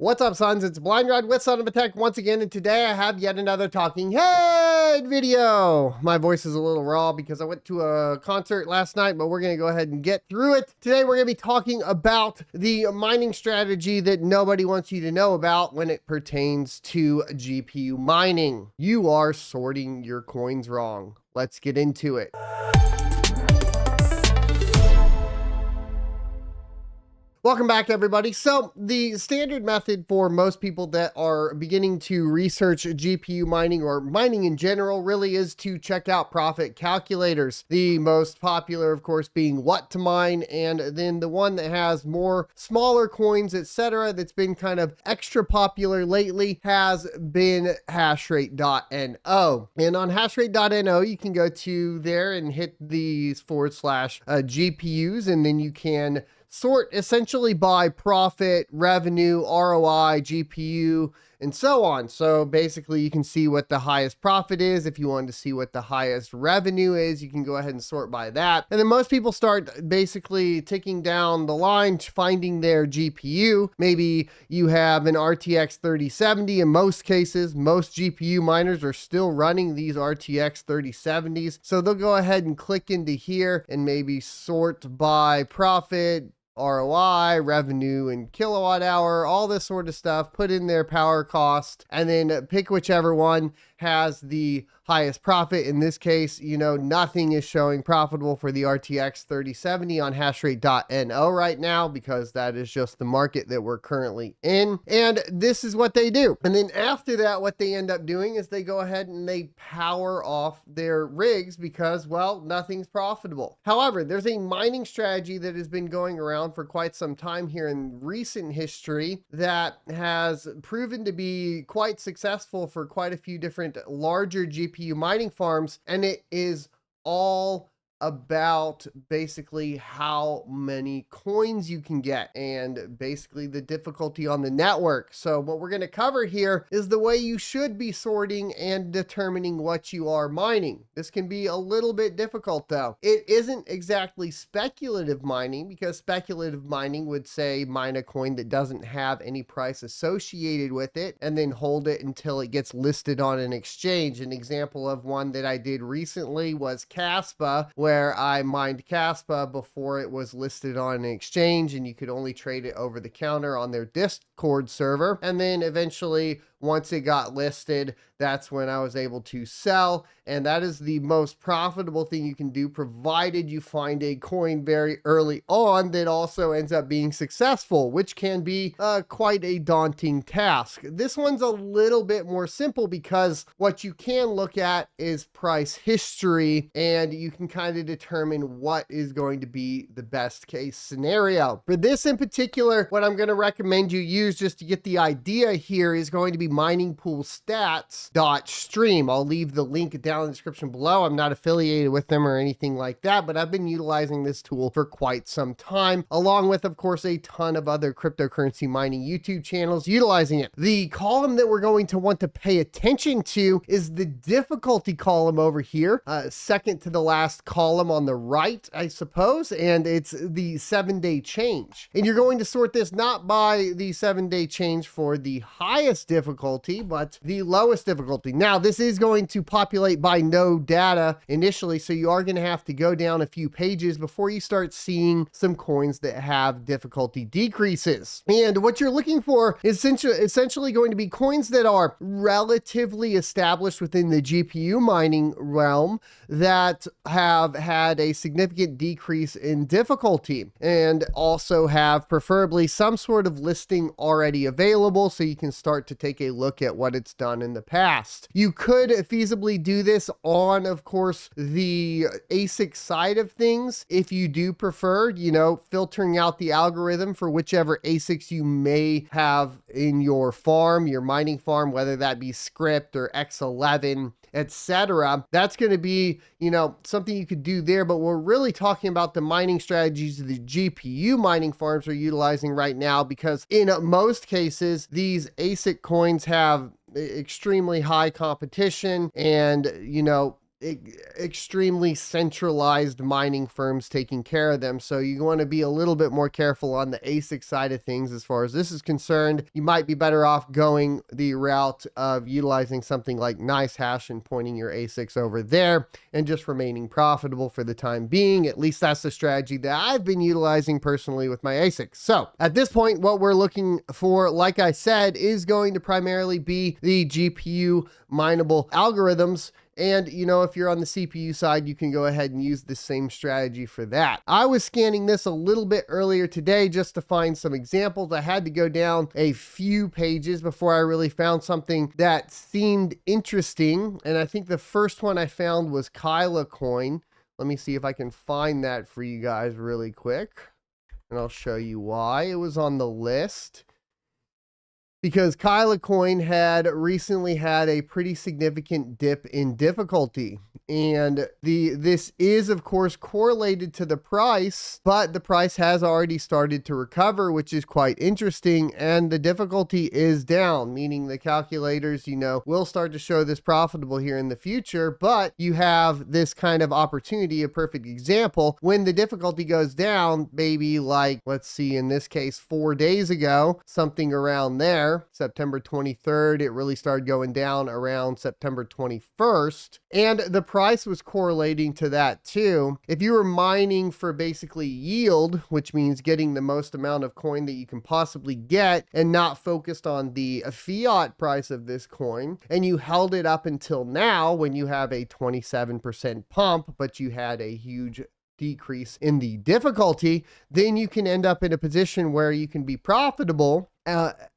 What's up, sons? It's Blind Ride with Son of a Tech once again, and today I have yet another talking head video. My voice is a little raw because I went to a concert last night, but we're going to go ahead and get through it. Today we're going to be talking about the mining strategy that nobody wants you to know about when it pertains to GPU mining. You are sorting your coins wrong. Let's get into it. Welcome back, everybody. So the standard method for most people that are beginning to research GPU mining or mining in general really is to check out profit calculators. The most popular, of course, being What to Mine, and then the one that has more smaller coins, etc., that's been kind of extra popular lately has been hashrate.no. And on hashrate.no, you can go to there and hit these / GPUs, and then you can sort essentially by profit, revenue, ROI, GPU, and so on. So basically you can see what the highest profit is. If you want to see what the highest revenue is, you can go ahead and sort by that. And then most people start basically ticking down the line, finding their GPU. Maybe you have an RTX 3070. In most cases, most GPU miners are still running these RTX 3070s. So they'll go ahead and click into here and maybe sort by profit, ROI, revenue, and kilowatt hour, all this sort of stuff, put in their power cost, and then pick whichever one has the highest profit. In this case, you know, nothing is showing profitable for the RTX 3070 on hashrate.no right now because that is just the market that we're currently in. And this is what they do. And then after that, what they end up doing is they go ahead and they power off their rigs because, well, nothing's profitable. However, there's a mining strategy that has been going around for quite some time here in recent history that has proven to be quite successful for quite a few different larger GPU mining farms, and it is all about basically how many coins you can get and basically the difficulty on the network. So what we're going to cover here is the way you should be sorting and determining what you are mining. This can be a little bit difficult though. It isn't exactly speculative mining because speculative mining would say mine a coin that doesn't have any price associated with it and then hold it until it gets listed on an exchange. An example of one that I did recently was Caspa, where I mined Caspa before it was listed on an exchange and you could only trade it over the counter on their Discord server. And then eventually, once it got listed, that's when I was able to sell. And that is the most profitable thing you can do, provided you find a coin very early on that also ends up being successful, which can be quite a daunting task. This one's a little bit more simple because what you can look at is price history, and you can kind of determine what is going to be the best case scenario. For this in particular, what I'm going to recommend you use just to get the idea here is going to be miningpoolstats.stream. I'll leave the link down in the description below. I'm not affiliated with them or anything like that, but I've been utilizing this tool for quite some time, along with, of course, a ton of other cryptocurrency mining YouTube channels utilizing it. The column that we're going to want to pay attention to is the difficulty column over here, second to the last column on the right, I suppose, and it's the 7-day change. And you're going to sort this not by the 7-day change for the highest difficulty, but the lowest difficulty. Now, this is going to populate by no data initially, so you are going to have to go down a few pages before you start seeing some coins that have difficulty decreases. And what you're looking for is essentially going to be coins that are relatively established within the GPU mining realm that have had a significant decrease in difficulty and also have preferably some sort of listing already available so you can start to take a look at what it's done in the past. You could feasibly do this on, of course, the ASIC side of things if you do prefer, you know, filtering out the algorithm for whichever ASICs you may have in your farm, your mining farm, whether that be Script or X11, etc. That's going to be, you know, something you could do there, but we're really talking about the mining strategies the GPU mining farms are utilizing right now, because in most cases, these ASIC coins have extremely high competition and, you know, extremely centralized mining firms taking care of them. So you want to be a little bit more careful on the ASIC side of things as far as this is concerned. You might be better off going the route of utilizing something like NiceHash and pointing your ASICs over there and just remaining profitable for the time being. At least that's the strategy that I've been utilizing personally with my ASICs. So at this point, what we're looking for, like I said, is going to primarily be the GPU mineable algorithms. And, you know, if you're on the CPU side, you can go ahead and use the same strategy for that. I was scanning this a little bit earlier today just to find some examples. I had to go down a few pages before I really found something that seemed interesting. And I think the first one I found was Kyla Coin. Let me see if I can find that for you guys really quick. And I'll show you why it was on the list. Because Kyla Coin had recently had a pretty significant dip in difficulty. And this is, of course, correlated to the price, but the price has already started to recover, which is quite interesting. And the difficulty is down, meaning the calculators, you know, will start to show this profitable here in the future. But you have this kind of opportunity, a perfect example, when the difficulty goes down, maybe like, let's see, in this case, 4 days ago, something around there, September 23rd, it really started going down around September 21st. And the price was correlating to that too. If you were mining for basically yield, which means getting the most amount of coin that you can possibly get and not focused on the fiat price of this coin, and you held it up until now when you have a 27% pump, but you had a huge decrease in the difficulty, then you can end up in a position where you can be profitable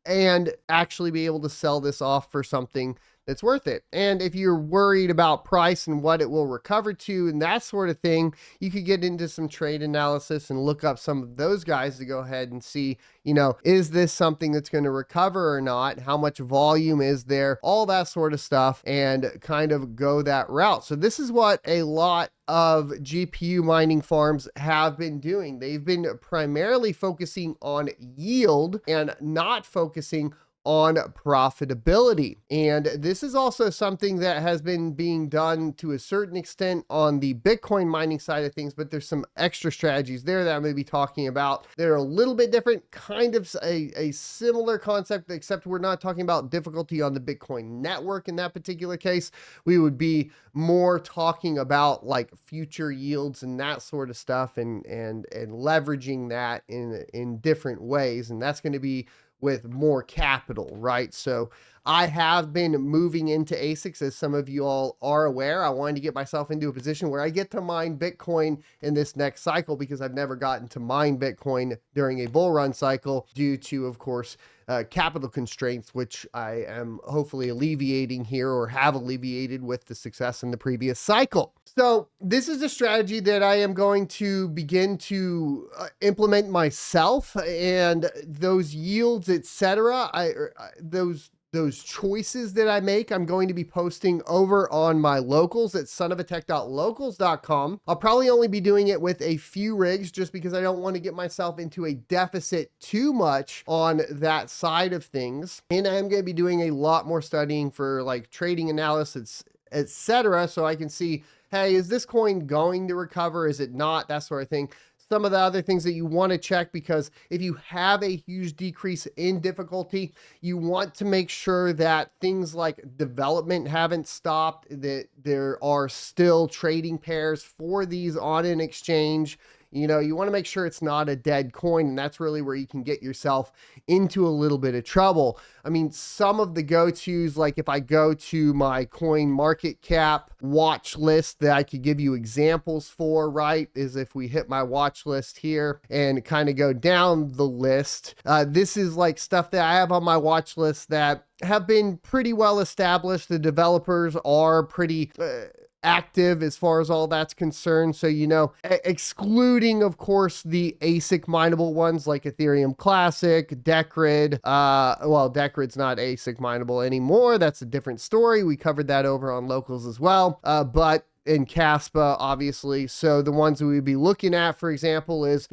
and actually be able to sell this off for something that's worth it. And if you're worried about price and what it will recover to and that sort of thing, you could get into some trade analysis and look up some of those guys to go ahead and see, you know, is this something that's going to recover or not? How much volume is there? All that sort of stuff, and kind of go that route. So this is what a lot of GPU mining farms have been doing. They've been primarily focusing on yield and not focusing on profitability. And this is also something that has been being done to a certain extent on the Bitcoin mining side of things, but there's some extra strategies there that I'm going to be talking about. They're a little bit different, kind of a similar concept, except we're not talking about difficulty on the Bitcoin network in that particular case. We would be more talking about like future yields and that sort of stuff, and leveraging that in different ways. And that's going to be with more capital, right? So I have been moving into ASICs, as some of you all are aware. I wanted to get myself into a position where I get to mine Bitcoin in this next cycle, because I've never gotten to mine Bitcoin during a bull run cycle due to, of course, capital constraints, which I am hopefully alleviating here, or have alleviated with the success in the previous cycle. So this is a strategy that I am going to begin to implement myself, and those yields, etc. Those choices that I make, I'm going to be posting over on my locals at sonofatech.locals.com. I'll probably only be doing it with a few rigs, just because I don't want to get myself into a deficit too much on that side of things. And I'm going to be doing a lot more studying for like trading analysis, etc. So I can see, hey, is this coin going to recover? Is it not? That sort of thing. Some of the other things that you want to check, because if you have a huge decrease in difficulty, you want to make sure that things like development haven't stopped, that there are still trading pairs for these on an exchange. You know, you want to make sure it's not a dead coin, and that's really where you can get yourself into a little bit of trouble. I mean, some of the go-tos, like if I go to my coin market cap watch list that I could give you examples for, right, is if we hit my watch list here and kind of go down the list, this is like stuff that I have on my watch list that have been pretty well established. The developers are pretty active as far as all that's concerned. So, you know, excluding, of course, the ASIC mineable ones like Ethereum Classic, Decred. Well, Decred's not ASIC mineable anymore. That's a different story. We covered that over on locals as well. But and Caspa, obviously. So the ones that we'd be looking at, for example, is,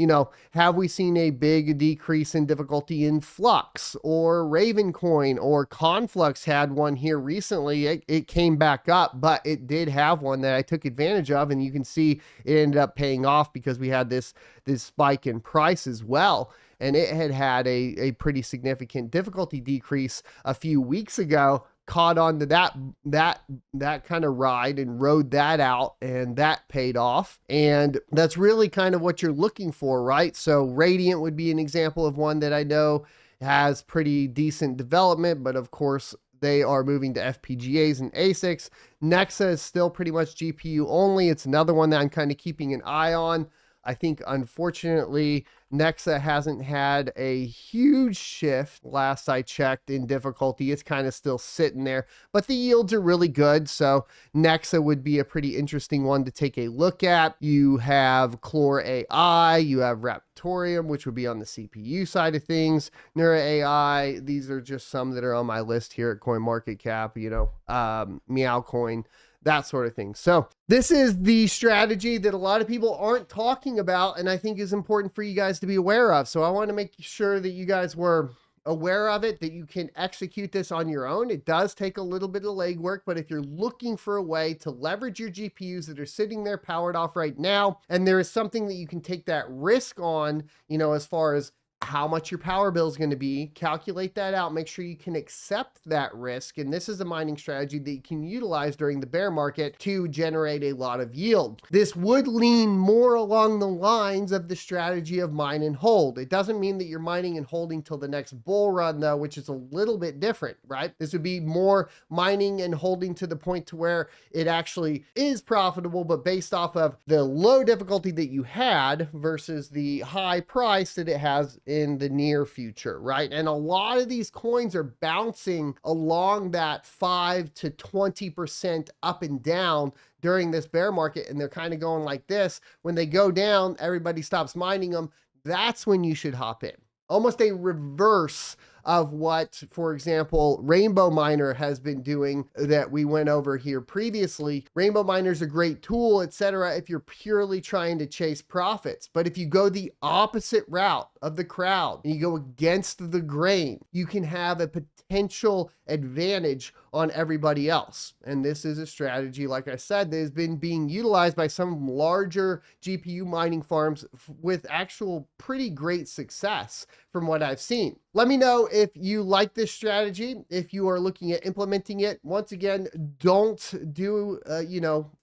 have we seen a big decrease in difficulty in Flux or Ravencoin, or Conflux had one here recently. It came back up, but it did have one that I took advantage of, and you can see it ended up paying off because we had this spike in price as well. And it had a pretty significant difficulty decrease a few weeks ago, caught on to that kind of ride and rode that out, and that paid off. And that's really kind of what you're looking for, right? So Radiant would be an example of one that I know has pretty decent development, but of course they are moving to FPGAs and ASICs. Nexa is still pretty much GPU only. It's another one that I'm kind of keeping an eye on. I think, unfortunately, Nexa hasn't had a huge shift last I checked in difficulty. It's kind of still sitting there, but the yields are really good. So Nexa would be a pretty interesting one to take a look at. You have Chlor AI, you have Raptorium, which would be on the CPU side of things. Neura AI, these are just some that are on my list here at CoinMarketCap, Meowcoin, that sort of thing. So this is the strategy that a lot of people aren't talking about, and I think is important for you guys to be aware of. So I want to make sure that you guys were aware of it, that you can execute this on your own. It does take a little bit of legwork, but if you're looking for a way to leverage your GPUs that are sitting there powered off right now, and there is something that you can take that risk on, as far as how much your power bill is going to be, calculate that out, make sure you can accept that risk. And this is a mining strategy that you can utilize during the bear market to generate a lot of yield. This would lean more along the lines of the strategy of mine and hold. It doesn't mean that you're mining and holding till the next bull run though, which is a little bit different, right? This would be more mining and holding to the point to where it actually is profitable, but based off of the low difficulty that you had versus the high price that it has in the near future, right? And a lot of these coins are bouncing along that 5 to 20% up and down during this bear market, and they're kind of going like this. When they go down, everybody stops mining them. That's when you should hop in. Almost a reverse of what, for example, Rainbow Miner has been doing that we went over here previously. Rainbow Miner is a great tool, etc., if you're purely trying to chase profits. But if you go the opposite route of the crowd and you go against the grain, you can have a potential advantage on everybody else. And this is a strategy, like I said, that has been being utilized by some larger GPU mining farms with actual pretty great success from what I've seen. Let me know if you like this strategy, if you are looking at implementing it. Once again, don't do,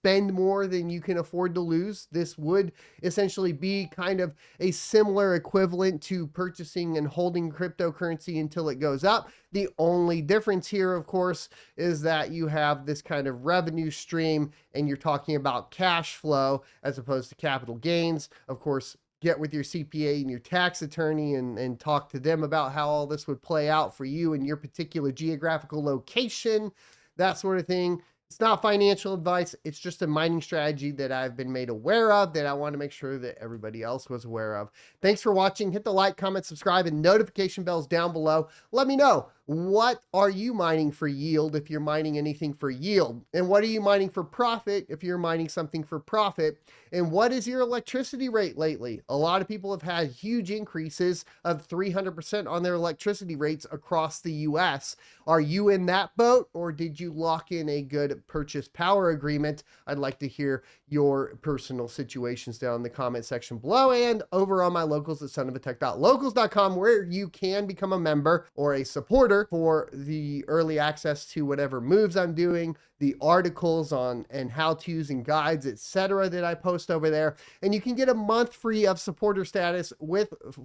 spend more than you can afford to lose. This would essentially be kind of a similar equivalent to purchasing and holding cryptocurrency until it goes up. The only difference here, of course, is that you have this kind of revenue stream and you're talking about cash flow as opposed to capital gains. Of course, get with your CPA and your tax attorney and talk to them about how all this would play out for you in your particular geographical location, that sort of thing. It's not financial advice. It's just a mining strategy that I've been made aware of that I want to make sure that everybody else was aware of. Thanks for watching. Hit the like, comment, subscribe, and notification bells down below. Let me know, what are you mining for yield if you're mining anything for yield? And what are you mining for profit if you're mining something for profit? And what is your electricity rate lately? A lot of people have had huge increases of 300% on their electricity rates across the US. Are you in that boat, or did you lock in a good purchase power agreement? I'd like to hear your personal situations down in the comment section below and over on my locals at sonofatech.locals.com, where you can become a member or a supporter for the early access to whatever moves I'm doing, the articles on and how-tos and guides, etc., that I post over there. And you can get a month free of supporter status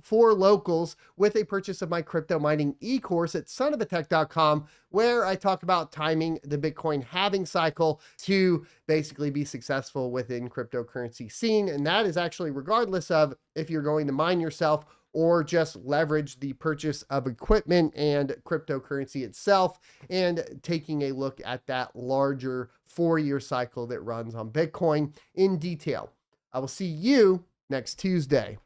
for locals with a purchase of my crypto mining e-course at sonofatech.com, where I talk about timing the Bitcoin halving cycle to basically be successful within cryptocurrency scene. And that is actually regardless of if you're going to mine yourself or just leverage the purchase of equipment and cryptocurrency itself, and taking a look at that larger 4-year cycle that runs on Bitcoin in detail. I will see you next Tuesday.